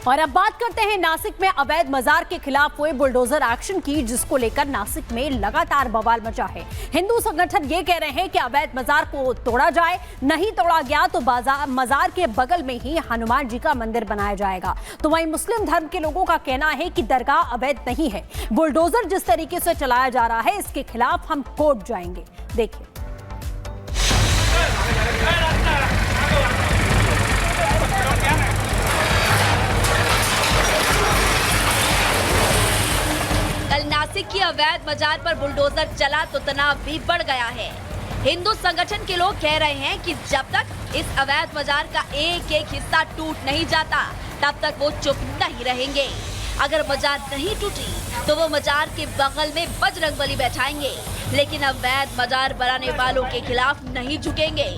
और अब बात करते हैं नासिक में अवैध मजार के खिलाफ हुए बुलडोजर एक्शन की, जिसको लेकर नासिक में लगातार बवाल मचा है। हिंदू संगठन ये कह रहे हैं कि अवैध मजार को तोड़ा जाए, नहीं तोड़ा गया तो मजार के बगल में ही हनुमान जी का मंदिर बनाया जाएगा। तो वहीं मुस्लिम धर्म के लोगों का कहना है कि दरगाह अवैध नहीं है। बुलडोजर जिस तरीके से चलाया जा रहा है, इसके खिलाफ हम कोर्ट जाएंगे। देखिए। कल नासिक की अवैध मजार पर बुलडोजर चला तो तनाव भी बढ़ गया है। हिंदू संगठन के लोग कह रहे हैं कि जब तक इस अवैध मजार का एक एक हिस्सा टूट नहीं जाता, तब तक वो चुप नहीं रहेंगे। अगर मजार नहीं टूटी तो वो मजार के बगल में बजरंगबली बैठाएंगे, लेकिन अवैध मजार बनाने वालों के खिलाफ नहीं झुकेंगे।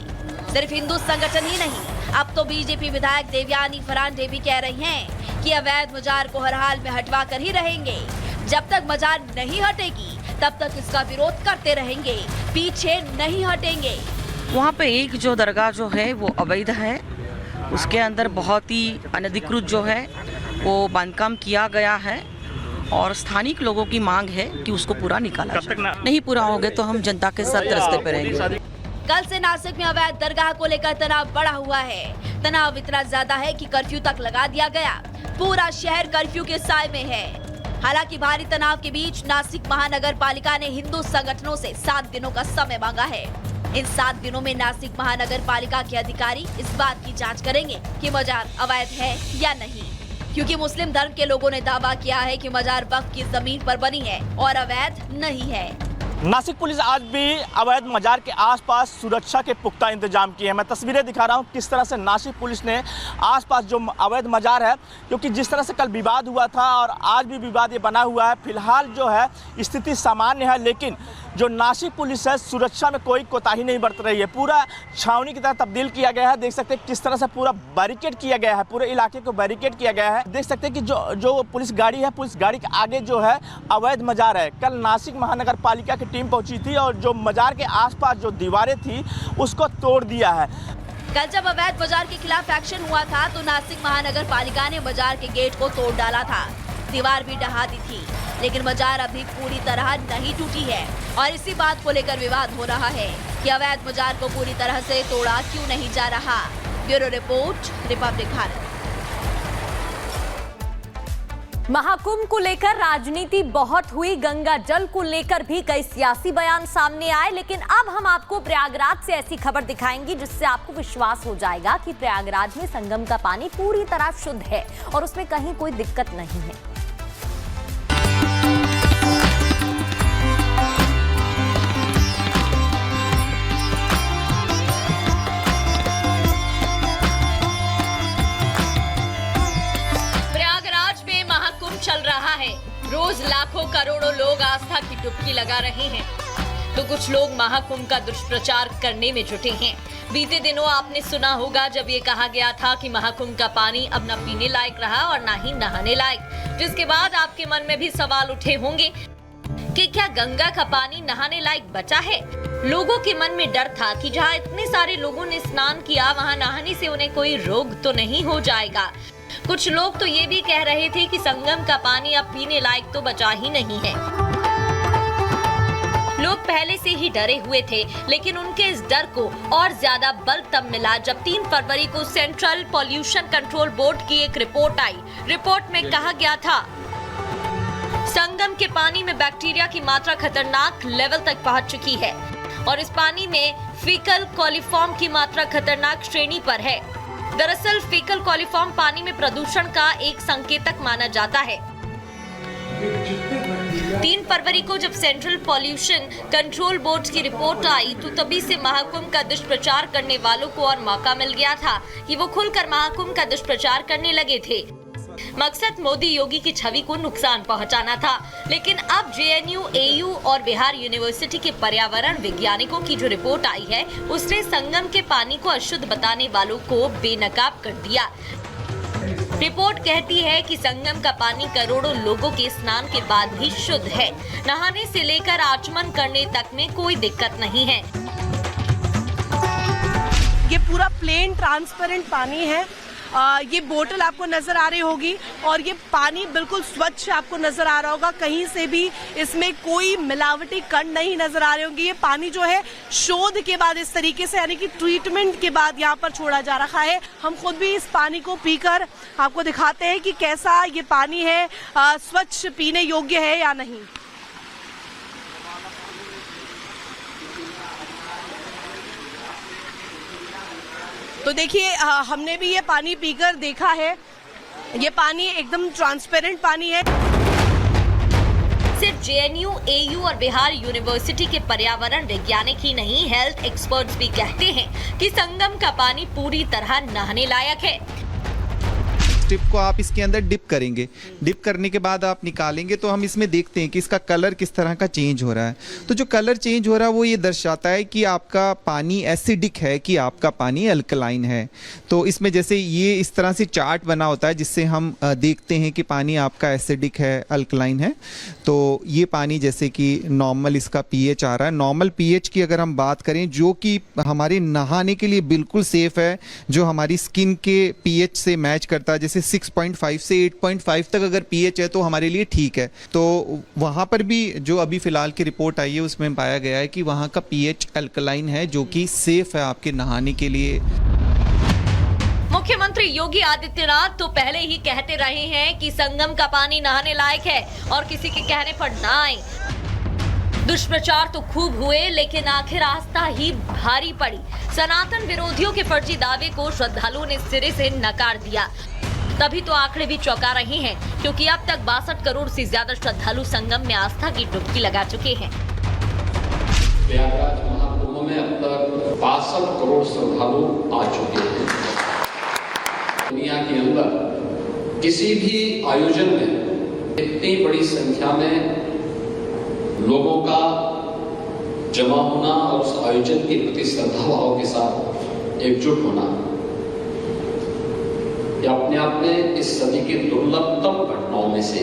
सिर्फ हिंदू संगठन ही नहीं, अब तो बीजेपी विधायक देवयानी फरांडे भी कह रही हैं कि अवैध मजार को हर हाल में हटवा कर ही रहेंगे। जब तक मजार नहीं हटेगी तब तक इसका विरोध करते रहेंगे, पीछे नहीं हटेंगे। वहाँ पे एक जो दरगाह जो है वो अवैध है, उसके अंदर बहुत ही अनधिकृत जो है वो बांधकाम किया गया है और स्थानिक लोगों की मांग है कि उसको पूरा निकाला जाए। नहीं पूरा होगा तो हम जनता के साथ रास्ते पे रहेंगे। कल से नासिक में अवैध दरगाह को लेकर तनाव बढ़ा हुआ है। तनाव इतना ज्यादा है कि कर्फ्यू तक लगा दिया गया। पूरा शहर कर्फ्यू के साए में है। हालांकि भारी तनाव के बीच नासिक महानगर पालिका ने हिंदू संगठनों से 7 दिनों का समय मांगा है। इन 7 दिनों में नासिक महानगर पालिका के अधिकारी इस बात की जांच करेंगे कि मजार अवैध है या नहीं, क्योंकि मुस्लिम धर्म के लोगों ने दावा किया है कि मजार वक्फ की जमीन पर बनी है और अवैध नहीं है। नासिक पुलिस आज भी अवैध मजार के आसपास सुरक्षा के पुख्ता इंतजाम किए हैं। मैं तस्वीरें दिखा रहा हूं किस तरह से नासिक पुलिस ने आसपास जो अवैध मजार है, क्योंकि जिस तरह से कल विवाद हुआ था और आज भी विवाद ये बना हुआ है। फिलहाल जो है स्थिति सामान्य है, लेकिन जो नासिक पुलिस है सुरक्षा में कोई कोताही नहीं बरत रही है। पूरा छावनी की तरह तब्दील किया गया है। देख सकते हैं किस तरह से पूरा बैरिकेड किया गया है, पूरे इलाके को बैरिकेड किया गया है। देख सकते हैं कि जो पुलिस गाड़ी है, पुलिस गाड़ी के आगे जो है अवैध मजार है। कल नासिक महानगर पालिका की टीम पहुंची थी और जो मजार के आसपास जो दीवारें थी उसको तोड़ दिया है। कल जब अवैध मजार के खिलाफ एक्शन हुआ था तो नासिक महानगर पालिका ने मजार के गेट को तोड़ डाला था, दीवार भी ढहा दी थी, लेकिन मजार अभी पूरी तरह नहीं टूटी है। और इसी बात को लेकर विवाद हो रहा है कि अवैध मजार को पूरी तरह से तोड़ा क्यों नहीं जा रहा। Bureau report, Republic Bharat. Mahakumbh को लेकर राजनीति बहुत हुई, गंगा जल को लेकर भी कई सियासी बयान सामने आए, लेकिन अब हम आपको प्रयागराज से ऐसी खबर दिखाएंगे जिससे आपको विश्वास हो जाएगा कि प्रयागराज में संगम का पानी पूरी तरह शुद्ध है और उसमें कहीं कोई दिक्कत नहीं है। चल रहा है, रोज लाखों करोड़ों लोग आस्था की डुबकी लगा रहे हैं, तो कुछ लोग महाकुंभ का दुष्प्रचार करने में जुटे हैं। बीते दिनों आपने सुना होगा जब ये कहा गया था कि महाकुंभ का पानी अब न पीने लायक रहा और न ही नहाने लायक, जिसके बाद आपके मन में भी सवाल उठे होंगे कि क्या गंगा का पानी नहाने लायक बचा है। लोगों के मन में डर था कि जहाँ इतने सारे लोगों ने स्नान किया वहाँ नहाने से उन्हें कोई रोग तो नहीं हो जाएगा। कुछ लोग तो ये भी कह रहे थे कि संगम का पानी अब पीने लायक तो बचा ही नहीं है। लोग पहले से ही डरे हुए थे, लेकिन उनके इस डर को और ज्यादा बल तब मिला जब 3 फरवरी को सेंट्रल पॉल्यूशन कंट्रोल बोर्ड की एक रिपोर्ट आई। रिपोर्ट में कहा गया था संगम के पानी में बैक्टीरिया की मात्रा खतरनाक लेवल तक पहुंच चुकी है और इस पानी में फीकल कोलिफॉर्म की मात्रा खतरनाक श्रेणी पर है। दरअसल फीकल कोलिफॉर्म पानी में प्रदूषण का एक संकेतक माना जाता है। 3 फरवरी को जब सेंट्रल पॉल्यूशन कंट्रोल बोर्ड की रिपोर्ट आई तो तभी से महाकुंभ का दुष्प्रचार करने वालों को और मौका मिल गया था कि वो खुलकर महाकुंभ का दुष्प्रचार करने लगे थे। मकसद मोदी योगी की छवि को नुकसान पहुंचाना था, लेकिन अब जेएनयू, एयू और बिहार यूनिवर्सिटी के पर्यावरण वैज्ञानिकों की जो रिपोर्ट आई है उसने संगम के पानी को अशुद्ध बताने वालों को बेनकाब कर दिया। रिपोर्ट कहती है कि संगम का पानी करोड़ों लोगों के स्नान के बाद भी शुद्ध है, नहाने से लेकर आचमन करने तक में कोई दिक्कत नहीं है। ये पूरा प्लेन ट्रांसपेरेंट पानी है ये बोतल आपको नजर आ रही होगी और ये पानी बिल्कुल स्वच्छ आपको नजर आ रहा होगा, कहीं से भी इसमें कोई मिलावटी कण नहीं नजर आ रहे होंगे। ये पानी जो है शोध के बाद इस तरीके से यानी कि ट्रीटमेंट के बाद यहाँ पर छोड़ा जा रहा है। हम खुद भी इस पानी को पीकर आपको दिखाते हैं कि कैसा ये पानी है, स्वच्छ पीने योग्य है या नहीं। तो देखिए हमने भी ये पानी पीकर देखा है, ये पानी एकदम ट्रांसपेरेंट पानी है। सिर्फ जेएनयू, एयू और बिहार यूनिवर्सिटी के पर्यावरण वैज्ञानिक ही नहीं, हेल्थ एक्सपर्ट्स भी कहते हैं कि संगम का पानी पूरी तरह नहाने लायक है। स्ट्रिप को आप इसके अंदर डिप करेंगे, डिप करने के बाद आप निकालेंगे तो हम इसमें देखते हैं कि इसका कलर किस तरह का चेंज हो रहा है। तो जो कलर चेंज हो रहा है वो ये दर्शाता है कि आपका पानी एसिडिक है कि आपका पानी अल्कलाइन है। तो इसमें जैसे ये इस तरह से चार्ट बना होता है जिससे हम देखते हैं कि पानी आपका एसिडिक है, अल्कलाइन है। तो ये पानी जैसे कि नॉर्मल इसका पीएच आ रहा है। नॉर्मल पीएच की अगर हम बात करें जो कि हमारे नहाने के लिए बिल्कुल सेफ है, जो हमारी स्किन के पीएच से मैच करता है, जैसे 6.5 से 8.5 तक अगर पीएच है तो हमारे लिए ठीक है। तो वहाँ पर भी जो अभी फिलहाल की रिपोर्ट आई है उसमें पाया गया है कि वहाँ का पीएच अल्कलाइन है, जो कि सेफ है आपके नहाने के लिए। मुख्यमंत्री योगी आदित्यनाथ तो पहले ही कहते रहे हैं कि संगम का पानी नहाने लायक है और किसी के कहने पर ना आए। दुष्प्रचार तो खूब हुए लेकिन आखिर आस्था ही भारी पड़ी। सनातन विरोधियों के फर्जी दावे को श्रद्धालुओं ने सिरे से नकार दिया। तभी तो आंकड़े भी चौंका रहे हैं, क्योंकि अब तक 62 करोड़ से ज्यादा श्रद्धालु संगम में आस्था की डुबकी लगा चुके हैं। प्रयागराज महाकुंभ में अब तक 62 करोड़ श्रद्धालु आ चुके हैं। दुनिया के अंदर किसी भी आयोजन में इतनी बड़ी संख्या में लोगों का जमा होना और उस आयोजन के प्रति श्रद्धा भाव के साथ एकजुट होना, यह अपने आप में इस सदी की दुर्लभतम घटनाओं में से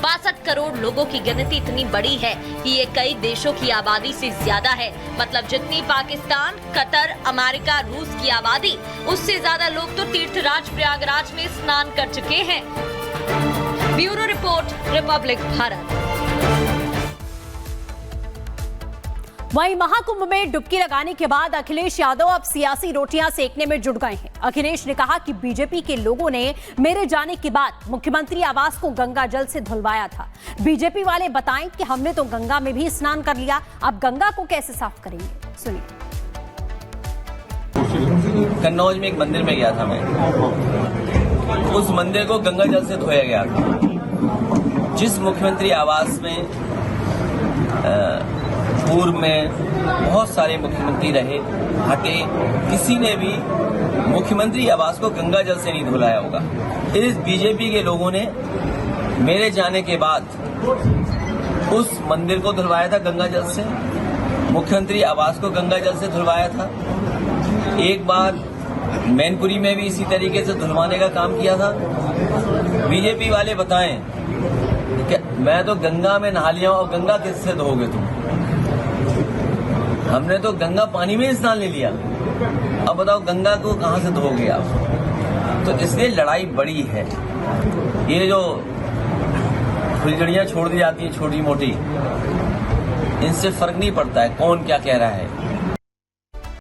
62 करोड़ लोगों की गिनती इतनी बड़ी है कि ये कई देशों की आबादी से ज्यादा है। मतलब जितनी पाकिस्तान, कतर, अमेरिका, रूस की आबादी, उससे ज्यादा लोग तो तीर्थराज प्रयागराज में स्नान कर चुके हैं। Bureau report, Republic Bharat. वहीं महाकुंभ में डुबकी लगाने के बाद अखिलेश यादव अब सियासी रोटियां सेकने में जुट गए हैं। अखिलेश ने कहा कि बीजेपी के लोगों ने मेरे जाने के बाद मुख्यमंत्री आवास को गंगा जल से धुलवाया था। बीजेपी वाले बताएं कि हमने तो गंगा में भी स्नान कर लिया, अब गंगा को कैसे साफ करेंगे, सुनिए। कन्नौज में एक मंदिर में गया था मैं, उस मंदिर को गंगा जल से धोया गया था। जिस मुख्यमंत्री आवास में पूर्व में बहुत सारे मुख्यमंत्री रहे, हटे, किसी ने भी मुख्यमंत्री आवास को गंगा जल से नहीं धुलाया होगा। इस बीजेपी के लोगों ने मेरे जाने के बाद उस मंदिर को धुलवाया था गंगा जल से, मुख्यमंत्री आवास को गंगा जल से धुलवाया था। एक बार मैनपुरी में भी इसी तरीके से धुलवाने का काम किया था। बीजेपी वाले बताएं कि मैं तो गंगा में नहा लिया और गंगा किससे धोगे तुम? हमने तो गंगा पानी में स्नान ले लिया, अब बताओ गंगा को कहां से धोगे आप? तो इसलिए लड़ाई बड़ी है। ये जो फुलझड़ियां छोड़ दी जाती हैं छोटी मोटी, इनसे फर्क नहीं पड़ता है कौन क्या कह रहा है।